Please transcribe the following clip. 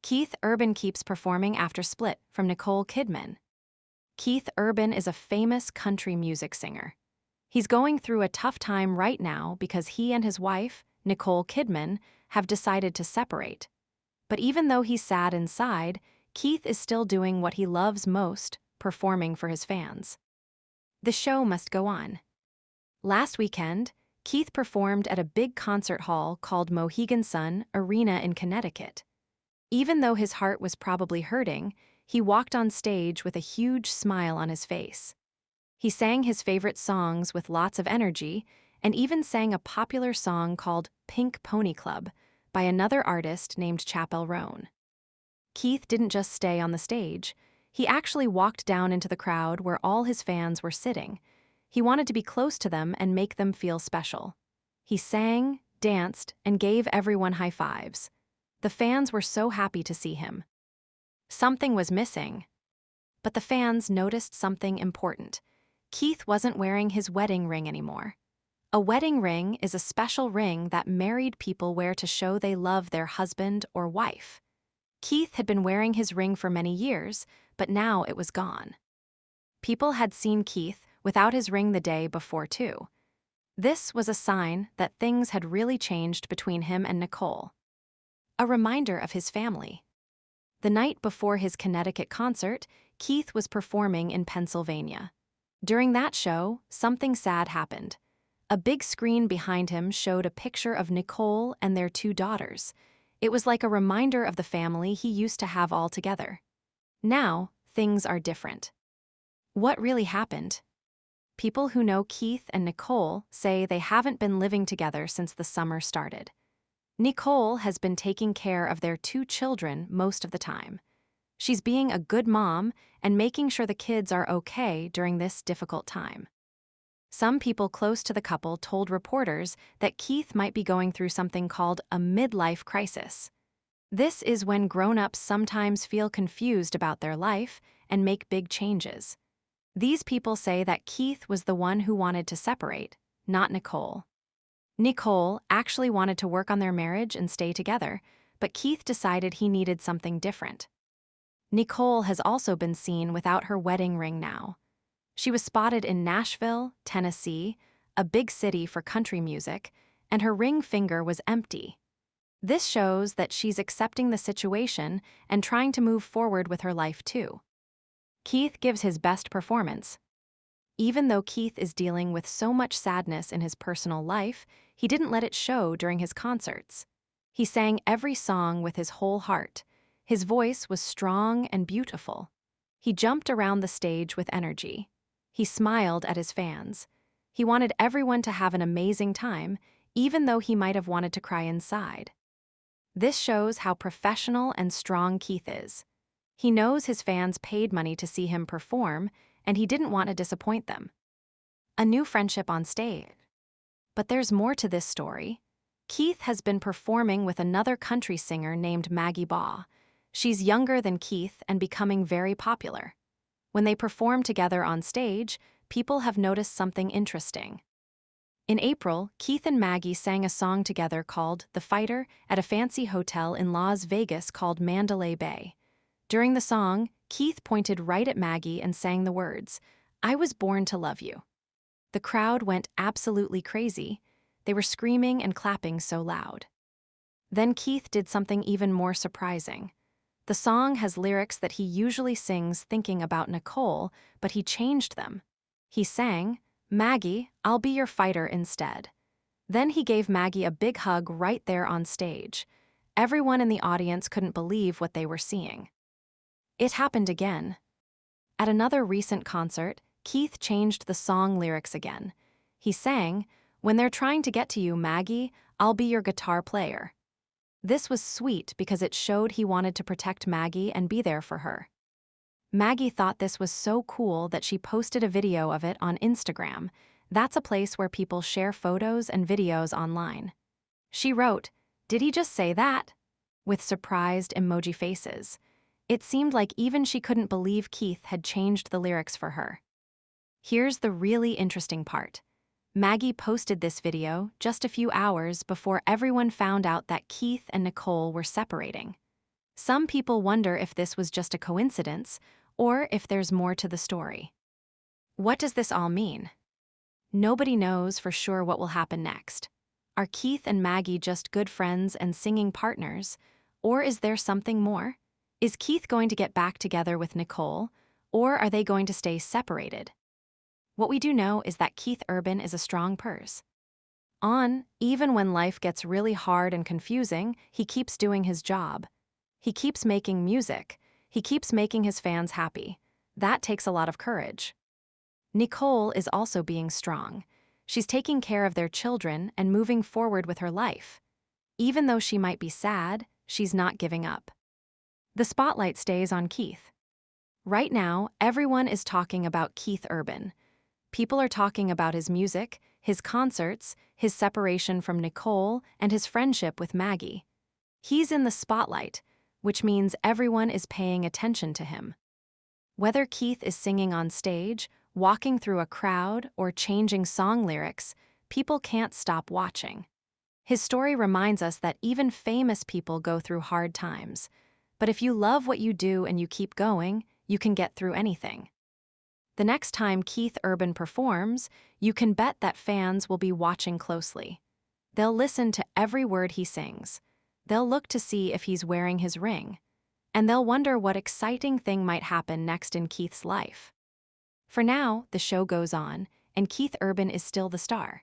Keith Urban keeps performing after split from Nicole Kidman. Keith Urban is a famous country music singer. He's going through a tough time right now because he and his wife, Nicole Kidman, have decided to separate. But even though he's sad inside, Keith is still doing what he loves most, performing for his fans. The show must go on. Last weekend, Keith performed at a big concert hall called Mohegan Sun Arena in Connecticut. Even though his heart was probably hurting, he walked on stage with a huge smile on his face. He sang his favorite songs with lots of energy and even sang a popular song called Pink Pony Club by another artist named Chappell Roan. Keith didn't just stay on the stage. He actually walked down into the crowd where all his fans were sitting. He wanted to be close to them and make them feel special. He sang, danced, and gave everyone high fives. The fans were so happy to see him. Something was missing. But the fans noticed something important. Keith wasn't wearing his wedding ring anymore. A wedding ring is a special ring that married people wear to show they love their husband or wife. Keith had been wearing his ring for many years, but now it was gone. People had seen Keith without his ring the day before too. This was a sign that things had really changed between him and Nicole. A reminder of his family. The night before his Connecticut concert, Keith was performing in Pennsylvania. During that show, something sad happened. A big screen behind him showed a picture of Nicole and their two daughters. It was like a reminder of the family he used to have all together. Now, things are different. What really happened? People who know Keith and Nicole say they haven't been living together since the summer started. Nicole has been taking care of their two children most of the time. She's being a good mom and making sure the kids are okay during this difficult time. Some people close to the couple told reporters that Keith might be going through something called a midlife crisis. This is when grown-ups sometimes feel confused about their life and make big changes. These people say that Keith was the one who wanted to separate, not Nicole. Nicole actually wanted to work on their marriage and stay together, but Keith decided he needed something different. Nicole has also been seen without her wedding ring now. She was spotted in Nashville, Tennessee, a big city for country music, and her ring finger was empty. This shows that she's accepting the situation and trying to move forward with her life too. Keith gives his best performance. Even though Keith is dealing with so much sadness in his personal life, he didn't let it show during his concerts. He sang every song with his whole heart. His voice was strong and beautiful. He jumped around the stage with energy. He smiled at his fans. He wanted everyone to have an amazing time, even though he might have wanted to cry inside. This shows how professional and strong Keith is. He knows his fans paid money to see him perform, and he didn't want to disappoint them. A new friendship on stage. But there's more to this story. Keith has been performing with another country singer named Maggie Baugh. She's younger than Keith and becoming very popular. When they perform together on stage, people have noticed something interesting. In April, Keith and Maggie sang a song together called The Fighter at a fancy hotel in Las Vegas called Mandalay Bay. During the song, Keith pointed right at Maggie and sang the words, "I was born to love you." The crowd went absolutely crazy. They were screaming and clapping so loud. Then Keith did something even more surprising. The song has lyrics that he usually sings thinking about Nicole, but he changed them. He sang, "Maggie, I'll be your fighter instead." Then he gave Maggie a big hug right there on stage. Everyone in the audience couldn't believe what they were seeing. It happened again. At another recent concert, Keith changed the song lyrics again. He sang, "When they're trying to get to you, Maggie, I'll be your guitar player." This was sweet because it showed he wanted to protect Maggie and be there for her. Maggie thought this was so cool that she posted a video of it on Instagram. That's a place where people share photos and videos online. She wrote, "Did he just say that?" with surprised emoji faces. It seemed like even she couldn't believe Keith had changed the lyrics for her. Here's the really interesting part. Maggie posted this video just a few hours before everyone found out that Keith and Nicole were separating. Some people wonder if this was just a coincidence or if there's more to the story. What does this all mean? Nobody knows for sure what will happen next. Are Keith and Maggie just good friends and singing partners? Or is there something more? Is Keith going to get back together with Nicole? Or are they going to stay separated? What we do know is that Keith Urban is a strong purse. Even when life gets really hard and confusing, he keeps doing his job. He keeps making music. He keeps making his fans happy. That takes a lot of courage. Nicole is also being strong. She's taking care of their children and moving forward with her life. Even though she might be sad, she's not giving up. The spotlight stays on Keith. Right now, everyone is talking about Keith Urban. People are talking about his music, his concerts, his separation from Nicole, and his friendship with Maggie. He's in the spotlight, which means everyone is paying attention to him. Whether Keith is singing on stage, walking through a crowd, or changing song lyrics, people can't stop watching. His story reminds us that even famous people go through hard times. But if you love what you do and you keep going, you can get through anything. The next time Keith Urban performs, you can bet that fans will be watching closely. They'll listen to every word he sings. They'll look to see if he's wearing his ring. And they'll wonder what exciting thing might happen next in Keith's life. For now, the show goes on, and Keith Urban is still the star.